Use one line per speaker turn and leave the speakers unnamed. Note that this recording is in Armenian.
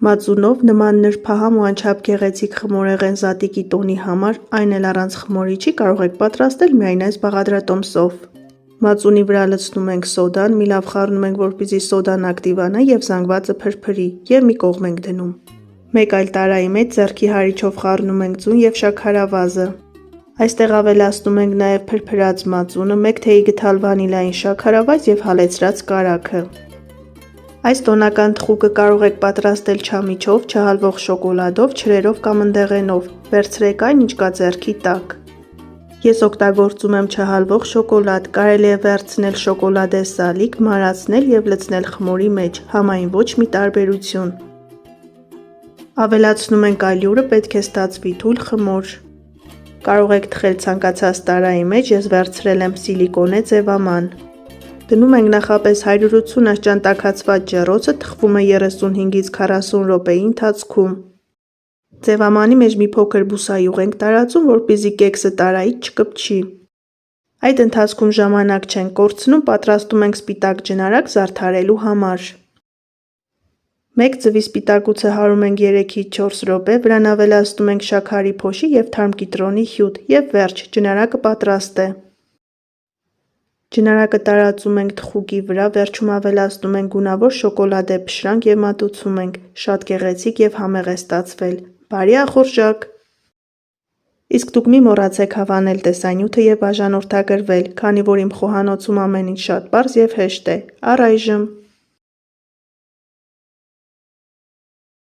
Մածունով նման նրբահամ ու անչափ գեղեցիկ խմորեղեն զատիկի տոնի համար, այն էլ առանց խմորիչի կարող եք պատրաստել միայն այս բաղադրատոմսով։ Մածունի վրա լցնում ենք սոդան, մի լավ խառնում ենք, որպեսզի սոդան ակտիվանա և զանգվածը փրփրի, և մի կողմ ենք դնում։ Մեկ այլ տարայի մեջ ձեռքի հարիչով խառնում ենք ձուն և շաքարավազը։ Այստեղ ավելացնում ենք նաև փրփրած մածունը, 1 թեյի գդալ վանիլային շաքարավազ և հալեցրած կարագը։ Այս տոնական թխուկը կարող եք պատրաստել չամիչով, չհալվող շոկոլադով, ջրերով կամ ընդեղենով, վերցրեք այն, ինչ կա ձեռքի տակ։ Ես օգտագործում եմ չհալվող շոկոլադ, կարելի է վերցնել շոկոլադե սալիկ, մանրացնել և լցնել խմորի մեջ, համայն ոչ մի տարբերություն։ Ավելացնում ենք ալյուրը, պետք է ստացվի թույլ խմոր։ Կարող եք թխել ցանկացած տարայի մեջ, ես վերցրել եմ սիլիկոնե ձևաման։ Դնում ենք նախապես 180 աշճան տաքացված ջեռոցը, թխվում է 35-ից 40 րոպեի ընթացքում։ Ձևամանի մեջ մի փոքր բուսայուղ ենք տարածում, որպեսզի կեքսը տարայից չկպչի։ Այդ ընթացքում ժամանակ չենք կորցնում, պատրաստում ենք սպիտակ ջնարակ զարդարելու համար։ Մեկ ձվի սպիտակուցը հարում ենք 3-ից 4 րոպե, վրան ավելացնում ենք շաքարի փոշի և թարմ կիտրոնի հյութ, և վերջ, ջնարակը պատրաստ է։ Ջնարակը տարածում ենք թխուկի վրա, վերջում ավելացնում ենք գունավոր շոկոլադե փշրանք և մատուցում ենք, շատ գեղեցիկ և համեղ է ստացվել։ Բարի ախորժակ։ Իսկ դուք մի մոռացեք հավանել տեսանյութը և բաժանորդագրվել, քանի որ իմ խոհանոցում ամեն ինչ շատ պարզ և հեշտ է։ Առայժմ։